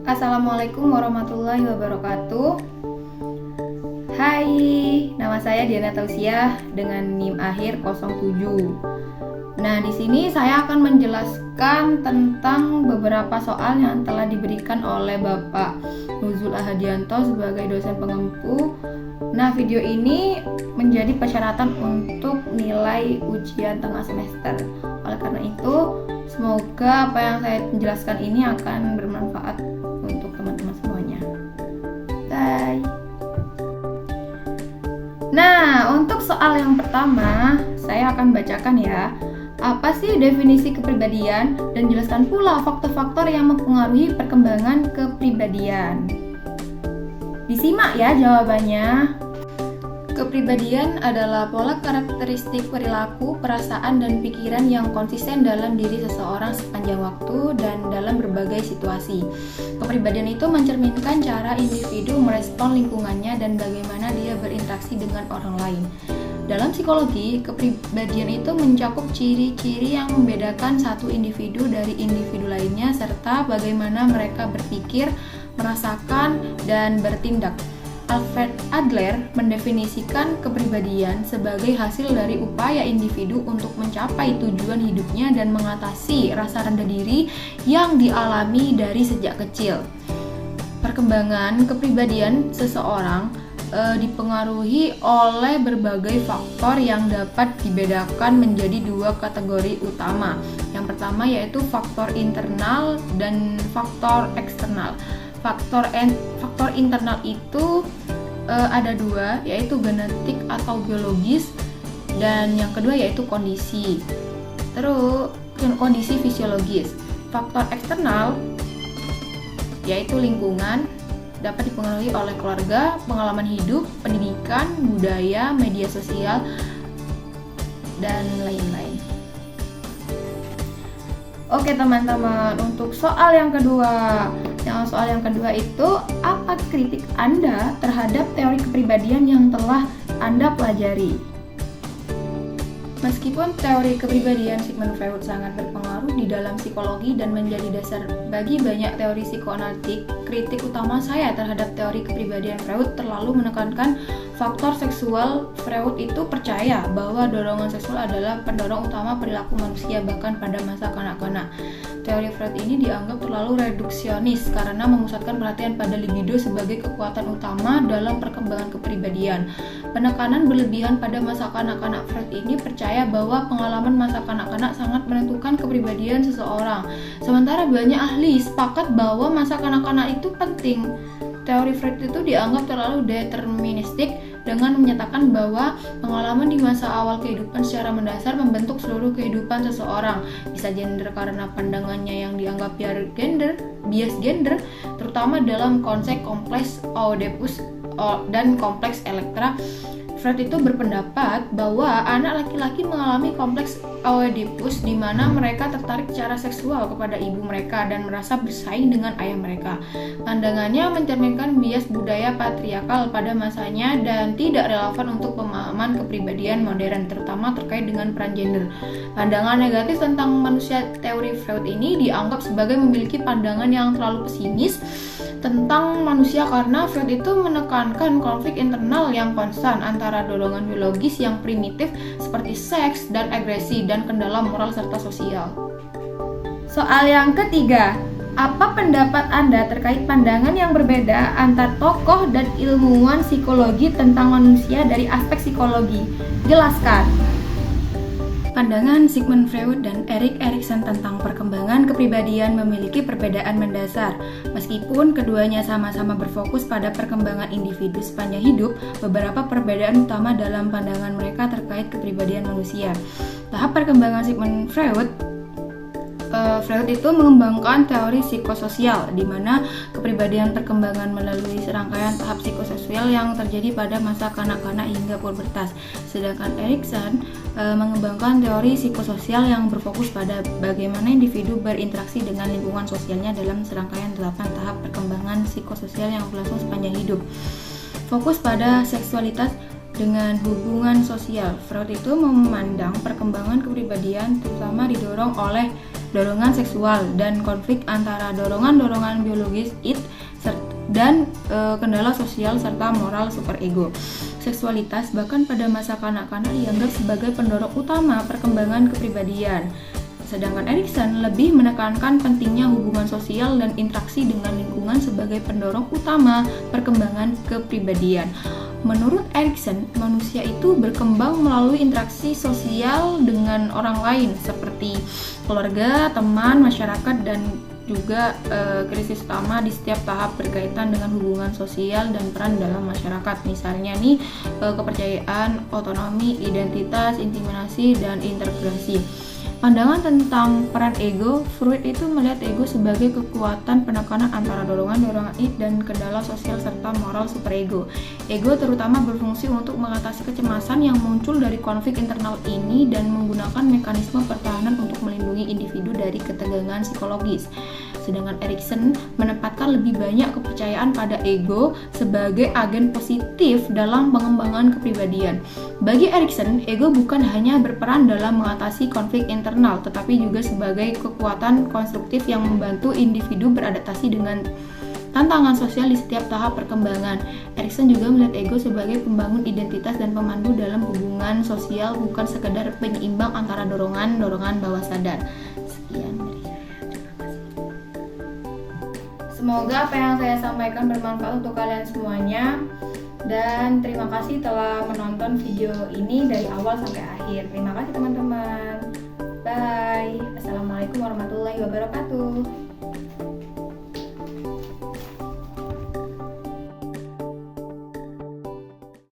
Assalamualaikum warahmatullahi wabarakatuh. Hai, nama saya Diana Tausiah dengan NIM akhir 07. Nah, di sini saya akan menjelaskan tentang beberapa soal yang telah diberikan oleh Bapak Nuzul Ahadianto sebagai dosen pengempu. Nah, video ini menjadi persyaratan untuk nilai ujian tengah semester. Oleh karena itu, semoga apa yang saya jelaskan ini akan bermanfaat untuk teman-teman semuanya. Bye. Nah, untuk soal yang pertama, saya akan bacakan ya. Apa sih definisi kepribadian dan jelaskan pula faktor-faktor yang mempengaruhi perkembangan kepribadian. Disimak ya jawabannya. Kepribadian adalah pola karakteristik perilaku, perasaan, dan pikiran yang konsisten dalam diri seseorang sepanjang waktu dan dalam berbagai situasi. Kepribadian itu mencerminkan cara individu merespon lingkungannya dan bagaimana dia berinteraksi dengan orang lain. Dalam psikologi, kepribadian itu mencakup ciri-ciri yang membedakan satu individu dari individu lainnya serta bagaimana mereka berpikir, merasakan, dan bertindak. Alfred Adler mendefinisikan kepribadian sebagai hasil dari upaya individu untuk mencapai tujuan hidupnya dan mengatasi rasa rendah diri yang dialami dari sejak kecil. Perkembangan kepribadian seseorang dipengaruhi oleh berbagai faktor yang dapat dibedakan menjadi dua kategori utama. Yang pertama yaitu faktor internal dan faktor eksternal. Faktor internal itu ada dua, yaitu genetik atau biologis, dan yang kedua yaitu kondisi. Terus kondisi fisiologis. Faktor eksternal yaitu lingkungan, dapat dipengaruhi oleh keluarga, pengalaman hidup, pendidikan, budaya, media sosial, dan lain-lain. Oke teman-teman, untuk soal yang kedua. Soal yang kedua itu, apa kritik Anda terhadap teori kepribadian yang telah Anda pelajari? Meskipun teori kepribadian Sigmund Freud sangat berpengaruh di dalam psikologi dan menjadi dasar bagi banyak teori psikoanalitik, kritik utama saya terhadap teori kepribadian Freud terlalu menekankan faktor seksual. Freud itu percaya bahwa dorongan seksual adalah pendorong utama perilaku manusia bahkan pada masa kanak-kanak. Teori Freud ini dianggap terlalu reduksionis karena memusatkan perhatian pada libido sebagai kekuatan utama dalam perkembangan kepribadian. Penekanan berlebihan pada masa kanak-kanak Freud ini percaya bahwa pengalaman masa kanak-kanak sangat menentukan kepribadian seseorang. Sementara banyak ahli sepakat bahwa masa kanak-kanak itu penting. Teori Freud itu dianggap terlalu deterministik dengan menyatakan bahwa pengalaman di masa awal kehidupan secara mendasar membentuk seluruh kehidupan seseorang. Bisa gender karena pandangannya yang dianggap bias gender, terutama dalam konsep kompleks Oedipus dan kompleks Elektra. Freud itu berpendapat bahwa anak laki-laki mengalami kompleks Oedipus di mana mereka tertarik secara seksual kepada ibu mereka dan merasa bersaing dengan ayah mereka. Pandangannya mencerminkan bias budaya patriarkal pada masanya dan tidak relevan untuk pemahaman kepribadian modern, terutama terkait dengan peran gender. Pandangan negatif tentang manusia teori Freud ini dianggap sebagai memiliki pandangan yang terlalu pesimis tentang manusia karena Freud itu menekankan konflik internal yang konstan antara dorongan biologis yang primitif seperti seks dan agresi dan kendala moral serta sosial. Soal yang ketiga, apa pendapat Anda terkait pandangan yang berbeda antar tokoh dan ilmuwan psikologi tentang manusia dari aspek psikologi? Jelaskan. Pandangan Sigmund Freud dan Erik Erikson tentang perkembangan kepribadian memiliki perbedaan mendasar. Meskipun keduanya sama-sama berfokus pada perkembangan individu sepanjang hidup, beberapa perbedaan utama dalam pandangan mereka terkait kepribadian manusia. Tahap perkembangan Sigmund Freud itu mengembangkan teori psikososial, di mana kepribadian perkembangan melalui serangkaian tahap psikososial yang terjadi pada masa kanak-kanak hingga pubertas. Sedangkan Erikson mengembangkan teori psikososial yang berfokus pada bagaimana individu berinteraksi dengan lingkungan sosialnya dalam serangkaian 8 tahap perkembangan psikososial yang berlangsung sepanjang hidup. Fokus pada seksualitas dengan hubungan sosial. Freud itu memandang perkembangan kepribadian terutama didorong oleh dorongan seksual, dan konflik antara dorongan-dorongan biologis id dan kendala sosial serta moral superego. Seksualitas bahkan pada masa kanak-kanak dianggap sebagai pendorong utama perkembangan kepribadian. Sedangkan Erikson lebih menekankan pentingnya hubungan sosial dan interaksi dengan lingkungan sebagai pendorong utama perkembangan kepribadian. Menurut Erikson, manusia itu berkembang melalui interaksi sosial dengan orang lain seperti keluarga, teman, masyarakat, dan juga krisis utama di setiap tahap berkaitan dengan hubungan sosial dan peran dalam masyarakat. Misalnya nih kepercayaan, otonomi, identitas, intimidasi, dan integrasi. Pandangan tentang peran ego, Freud itu melihat ego sebagai kekuatan penekanan antara dorongan-dorongan id dan kendala sosial serta moral superego. Ego terutama berfungsi untuk mengatasi kecemasan yang muncul dari konflik internal ini dan menggunakan mekanisme pertahanan untuk melindungi individu dari ketegangan psikologis. Sedangkan Erikson menempatkan lebih banyak kepercayaan pada ego sebagai agen positif dalam pengembangan kepribadian. Bagi Erikson, ego bukan hanya berperan dalam mengatasi konflik internal, tetapi juga sebagai kekuatan konstruktif yang membantu individu beradaptasi dengan tantangan sosial di setiap tahap perkembangan. Erikson juga melihat ego sebagai pembangun identitas dan pemandu dalam hubungan sosial, bukan sekedar penyeimbang antara dorongan-dorongan bawah sadar. Sekian dari saya. Semoga apa yang saya sampaikan bermanfaat untuk kalian semuanya, dan terima kasih telah menonton video ini dari awal sampai akhir. Terima kasih teman-teman. Bye. Assalamualaikum warahmatullahi wabarakatuh.